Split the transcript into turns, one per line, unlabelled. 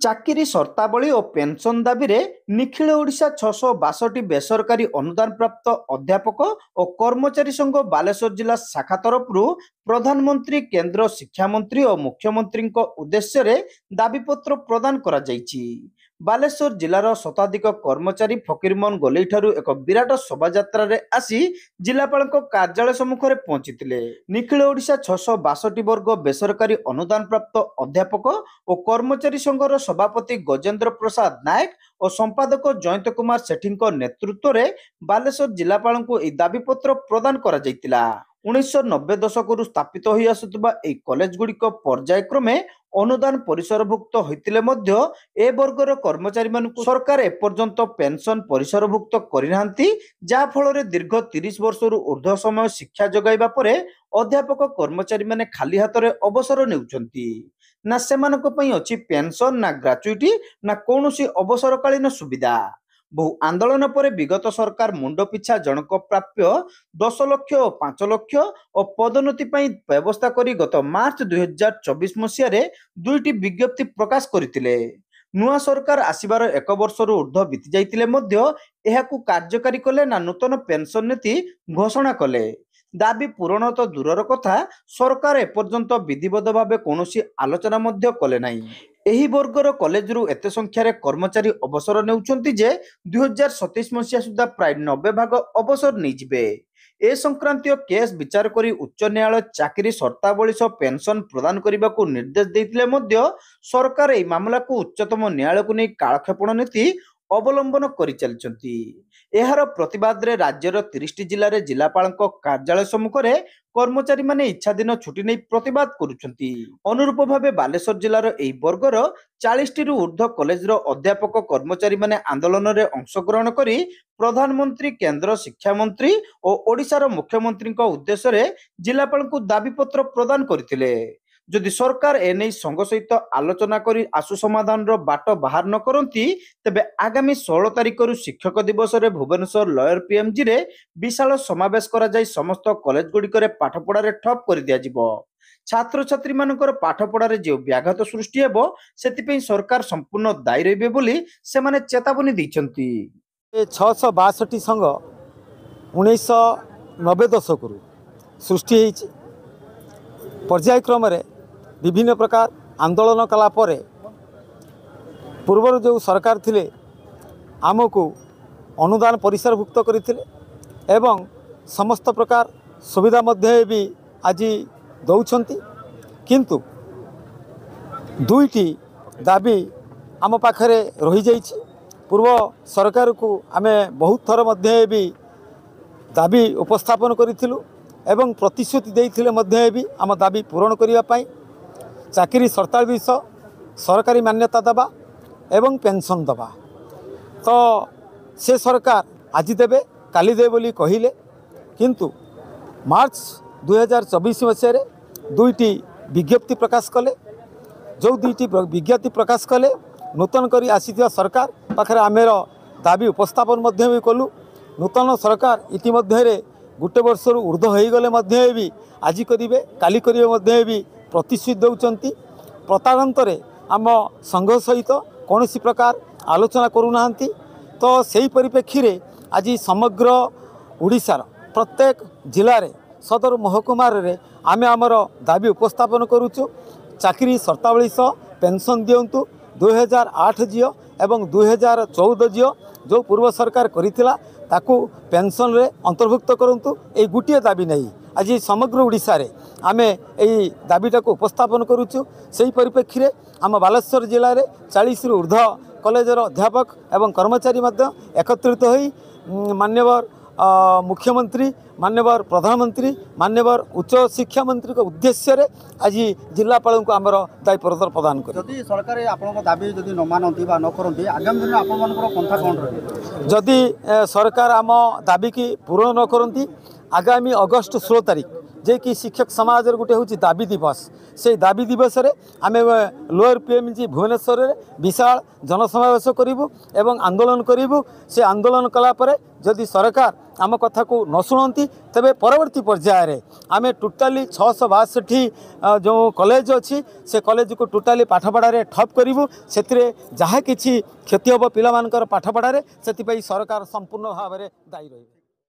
ଚାକିରି ସର୍ତ୍ତାବଳୀ ଓ ପେନ୍ସନ୍ ଦାବିରେ ନିଖିଳ ଓଡ଼ିଶା 662ଟି ବେସରକାରୀ ଅନୁଦାନ ପ୍ରାପ୍ତ ଅଧ୍ୟାପକ ଓ କର୍ମଚାରୀ ସଂଘ ବାଲେଶ୍ୱର ଜିଲ୍ଲା ଶାଖା ତରଫରୁ ପ୍ରଧାନମନ୍ତ୍ରୀ, କେନ୍ଦ୍ର ଶିକ୍ଷାମନ୍ତ୍ରୀ ଓ ମୁଖ୍ୟମନ୍ତ୍ରୀଙ୍କ ଉଦ୍ଦେଶ୍ୟରେ ଦାବିପତ୍ର ପ୍ରଦାନ କରାଯାଇଛି। ବାଲେଶ୍ୱର ଜିଲ୍ଲାର ଶତାଧିକ କର୍ମଚାରୀ ଫକୀରମୋହନ ଗୋଲେଇଠାରୁ ଏକ ବିରାଟ ଶୋଭାଯାତ୍ରାରେ ଆସି ଜିଲ୍ଲାପାଳଙ୍କ କାର୍ଯ୍ୟାଳୟ ସମ୍ମୁଖରେ ପହଞ୍ଚିଥିଲେ। ନିଖିଳ ଓଡ଼ିଶା 662 ବର୍ଗ ବେସରକାରୀ ଅନୁଦାନ ପ୍ରାପ୍ତ ଅଧ୍ୟାପକ ଓ କର୍ମଚାରୀ ସଂଘର ସଭାପତି ଗଜେନ୍ଦ୍ର ପ୍ରସାଦ ନାୟକ ଓ ସମ୍ପାଦକ ଜୟନ୍ତ କୁମାର ସେଠୀଙ୍କ ନେତୃତ୍ୱରେ ବାଲେଶ୍ୱର ଜିଲ୍ଲାପାଳଙ୍କୁ ଏହି ଦାବିପତ୍ର ପ୍ରଦାନ କରାଯାଇଥିଲା। 1990 ଦଶକରୁ ସ୍ଥାପିତ ହୋଇ ଆସୁଥିବା ଏହି କଲେଜଗୁଡ଼ିକ ପର୍ଯ୍ୟାୟକ୍ରମେ ଅନୁଦାନ ପରିସରଭୁକ୍ତ ହୋଇଥିଲେ ମଧ୍ୟ ଏ ବର୍ଗର କର୍ମଚାରୀମାନଙ୍କୁ ସରକାର ଏପର୍ଯ୍ୟନ୍ତ ପେନ୍ସନ୍ ପରିସରଭୁକ୍ତ କରିନାହାନ୍ତି, ଯାହାଫଳରେ ଦୀର୍ଘ 30 ବର୍ଷରୁ ଉର୍ଦ୍ଧ୍ୱ ସମୟ ଶିକ୍ଷା ଯୋଗାଇବା ପରେ ଅଧ୍ୟାପକ କର୍ମଚାରୀମାନେ ଖାଲି ହାତରେ ଅବସର ନେଉଛନ୍ତି। ନା ସେମାନଙ୍କ ପାଇଁ ଅଛି ପେନ୍ସନ୍, ନା ଗ୍ରାଚୁଇଟି, ନା କୌଣସି ଅବସରକାଳୀନ ସୁବିଧା। ବହୁ ଆନ୍ଦୋଳନ ପରେ ବିଗତ ସରକାର ମୁଣ୍ଡ ପିଛା ଜଣକ ପ୍ରାପ୍ୟ 10 ଲକ୍ଷ ଓ 5 ଲକ୍ଷ ଓ ପଦୋନ୍ନତି ପାଇଁ ବ୍ୟବସ୍ଥା କରି ଗତ ମାର୍ଚ୍ଚ 2024 ମସିହାରେ ଦୁଇଟି ବିଜ୍ଞପ୍ତି ପ୍ରକାଶ କରିଥିଲେ। ନୂଆ ସରକାର ଆସିବାର 1 ବର୍ଷରୁ ଉର୍ଦ୍ଧ୍ୱ ବିତି ଯାଇଥିଲେ ମଧ୍ୟ ଏହାକୁ କାର୍ଯ୍ୟକାରୀ କଲେ ନା ନୂତନ ପେନ୍ସନ୍ ନୀତି ଘୋଷଣା କଲେ। ଦାବି ପୂରଣ ତ ଦୂରର କଥା, ସରକାର ଏପର୍ଯ୍ୟନ୍ତ ବିଧିବଦ୍ଧ ଭାବେ କୌଣସି ଆଲୋଚନା ମଧ୍ୟ କଲେ ନାହିଁ। ଏହି ବର୍ଗର କଲେଜରୁ ଏତେ ସଂଖ୍ୟାରେ କର୍ମଚାରୀ ଅବସର ନେଉଛନ୍ତି ଯେ 2027 ମସିହା ସୁଦ୍ଧା ପ୍ରାୟ 90 ଭାଗ ଅବସର ନେଇଯିବେ। ଏ ସଂକ୍ରାନ୍ତୀୟ କେସ୍ ବିଚାର କରି ଉଚ୍ଚ ନ୍ୟାୟାଳୟ ଚାକିରି ସର୍ତ୍ତାବଳୀ ସହ ପେନ୍ସନ୍ ପ୍ରଦାନ କରିବାକୁ ନିର୍ଦ୍ଦେଶ ଦେଇଥିଲେ ମଧ୍ୟ ସରକାର ଏହି ମାମଲାକୁ ଉଚ୍ଚତମ ନ୍ୟାୟାଳୟକୁ ନେଇ କାଳକ୍ଷେପଣ ନୀତି ଅବଲମ୍ବନ କରିଚାଲିଛନ୍ତି। ଏହାର ପ୍ରତିବାଦରେ ରାଜ୍ୟର 30ଟି ଜିଲ୍ଲାରେ ଜିଲ୍ଲାପାଳଙ୍କ କାର୍ଯ୍ୟାଳୟ ସମ୍ମୁଖରେ କର୍ମଚାରୀମାନେ ଇଚ୍ଛାଧୀନ ଛୁଟି ନେଇ ପ୍ରତିବାଦ କରୁଛନ୍ତି। ଅନୁରୂପ ଭାବେ ବାଲେଶ୍ୱର ଜିଲ୍ଲାର ଏହି ବର୍ଗର 40ଟିରୁ ଉର୍ଦ୍ଧ୍ୱ କଲେଜର ଅଧ୍ୟାପକ କର୍ମଚାରୀମାନେ ଆନ୍ଦୋଳନରେ ଅଂଶଗ୍ରହଣ କରି ପ୍ରଧାନମନ୍ତ୍ରୀ, କେନ୍ଦ୍ର ଶିକ୍ଷାମନ୍ତ୍ରୀ ଓ ଓଡ଼ିଶାର ମୁଖ୍ୟମନ୍ତ୍ରୀଙ୍କ ଉଦ୍ଦେଶ୍ୟରେ ଜିଲ୍ଲାପାଳଙ୍କୁ ଦାବିପତ୍ର ପ୍ରଦାନ କରିଥିଲେ। ଯଦି ସରକାର ଏନେଇ ସଂଘ ସହିତ ଆଲୋଚନା କରି ଆଶୁ ସମାଧାନର ବାଟ ବାହାର ନ କରନ୍ତି, ତେବେ ଆଗାମୀ 16 ତାରିଖରୁ ଶିକ୍ଷକ ଦିବସରେ ଭୁବନେଶ୍ୱର ଲୟର ପିଏମ୍ଜିରେ ବିଶାଳ ସମାବେଶ କରାଯାଇ ସମସ୍ତ କଲେଜଗୁଡ଼ିକରେ ପାଠପଢ଼ାରେ ଠପ୍ କରିଦିଆଯିବ। ଛାତ୍ରଛାତ୍ରୀମାନଙ୍କର ପାଠପଢ଼ାରେ ଯେଉଁ ବ୍ୟାଘାତ ସୃଷ୍ଟି ହେବ, ସେଥିପାଇଁ ସରକାର ସମ୍ପୂର୍ଣ୍ଣ ଦାୟୀ ରହିବେ ବୋଲି ସେମାନେ ଚେତାବନୀ ଦେଇଛନ୍ତି।
662 ସଂଘ 1990 ଦଶକରୁ ସୃଷ୍ଟି ହୋଇଛି। ପର୍ଯ୍ୟାୟକ୍ରମରେ ବିଭିନ୍ନ ପ୍ରକାର ଆନ୍ଦୋଳନ କଲା ପରେ ପୂର୍ବରୁ ଯେଉଁ ସରକାର ଥିଲେ ଆମକୁ ଅନୁଦାନ ପରିସରଭୁକ୍ତ କରିଥିଲେ ଏବଂ ସମସ୍ତ ପ୍ରକାର ସୁବିଧା ମଧ୍ୟ ବି ଆଜି ଦେଉଛନ୍ତି। କିନ୍ତୁ ଦୁଇଟି ଦାବି ଆମ ପାଖରେ ରହିଯାଇଛି। ପୂର୍ବ ସରକାରକୁ ଆମେ ବହୁତ ଥର ମଧ୍ୟ ବି ଦାବି ଉପସ୍ଥାପନ କରିଥିଲୁ ଏବଂ ପ୍ରତିଶ୍ରୁତି ଦେଇଥିଲେ ମଧ୍ୟ ବି ଆମ ଦାବି ପୂରଣ କରିବା ପାଇଁ ଚାକିରି ସର୍ତ୍ତାବଳୀ ସରକାରୀ ମାନ୍ୟତା ଦେବା ଏବଂ ପେନ୍ସନ୍ ଦେବା। ତ ସେ ସରକାର ଆଜି ଦେବେ, କାଲି ଦେବେ ବୋଲି କହିଲେ, କିନ୍ତୁ ମାର୍ଚ୍ଚ 2024 ମସିହାରେ ଦୁଇଟି ବିଜ୍ଞପ୍ତି ପ୍ରକାଶ କଲେ। ଯେଉଁ ଦୁଇଟି ବିଜ୍ଞପ୍ତି ପ୍ରକାଶ କଲେ, ନୂତନ କରି ଆସିଥିବା ସରକାର ପାଖରେ ଆମର ଦାବି ଉପସ୍ଥାପନ ମଧ୍ୟ ବି କଲୁ। ନୂତନ ସରକାର ଇତିମଧ୍ୟରେ 1 ବର୍ଷରୁ ଉର୍ଦ୍ଧ୍ୱ ହୋଇଗଲେ ମଧ୍ୟ ବି ଆଜି କରିବେ, କାଲି କରିବେ ମଧ୍ୟ ବି ପ୍ରତିଶ୍ରୁତି ଦେଉଛନ୍ତି। ପ୍ରତାରଣରେ ଆମ ସଂଘ ସହିତ କୌଣସି ପ୍ରକାର ଆଲୋଚନା କରୁନାହାନ୍ତି। ତ ସେହି ପରିପ୍ରେକ୍ଷୀରେ ଆଜି ସମଗ୍ର ଓଡ଼ିଶାର ପ୍ରତ୍ୟେକ ଜିଲ୍ଲାରେ ସଦର ମହକୁମାରେ ଆମେ ଆମର ଦାବି ଉପସ୍ଥାପନ କରୁଛୁ। ଚାକିରି ସର୍ତ୍ତାବଳୀ ସହ ପେନ୍ସନ୍ ଦିଅନ୍ତୁ। 2008 ଝିଅ ଏବଂ 2014 ଝିଅ ଯେଉଁ ପୂର୍ବ ସରକାର କରିଥିଲା ତାକୁ ପେନ୍ସନ୍ରେ ଅନ୍ତର୍ଭୁକ୍ତ କରନ୍ତୁ। ଏହି ଗୋଟିଏ ଦାବି ନେଇ ଆଜି ସମଗ୍ର ଓଡ଼ିଶାରେ ଆମେ ଏହି ଦାବିଟାକୁ ଉପସ୍ଥାପନ କରୁଛୁ। ସେହି ପରିପ୍ରେକ୍ଷୀରେ ଆମ ବାଲେଶ୍ୱର ଜିଲ୍ଲାରେ 40ରୁ ଉର୍ଦ୍ଧ୍ୱ କଲେଜର ଅଧ୍ୟାପକ ଏବଂ କର୍ମଚାରୀ ମଧ୍ୟ ଏକତ୍ରିତ ହୋଇ ମାନ୍ୟବର ମୁଖ୍ୟମନ୍ତ୍ରୀ, ମାନ୍ୟବର ପ୍ରଧାନମନ୍ତ୍ରୀ, ମାନ୍ୟବର ଉଚ୍ଚ ଶିକ୍ଷା ମନ୍ତ୍ରୀଙ୍କ ଉଦ୍ଦେଶ୍ୟରେ ଆଜି ଜିଲ୍ଲାପାଳଙ୍କୁ ଆମର ଦାୟିତ୍ୱ ପ୍ରଦାନ କରି
ଯଦି ସରକାର ଆପଣଙ୍କ ଦାବି ଯଦି ନ ମାନନ୍ତି ବା ନ କରନ୍ତି, ଆଗାମୀ ଦିନରେ ଆପଣମାନଙ୍କର ପନ୍ଥା କ'ଣ ରହିବ?
ଯଦି ସରକାର ଆମ ଦାବିକି ପୂରଣ ନ କରନ୍ତି, ଆଗାମୀ ଅଗଷ୍ଟ 16 ତାରିଖ जे कि शिक्षक समाज गोटे हूँ दाबी दिवस से दाबी दिवस रे आमे लोअर पीएमजी भुवनेश्वर विशाल जनसमावेश करूँ एवं आंदोलन करूँ। से आंदोलन कलापर जदि सरकार आम कथा को न शुणती तेबे परवर्ती पर्यायर आमे टोटाली 662 जो कॉलेज अच्छी से कॉलेज को टोटाली पाठपढ़ारे ठप करूँ। से जहाँ किसी क्षति हम पिला पाठपढ़ारे से सरकार संपूर्ण भाव में दायी रही।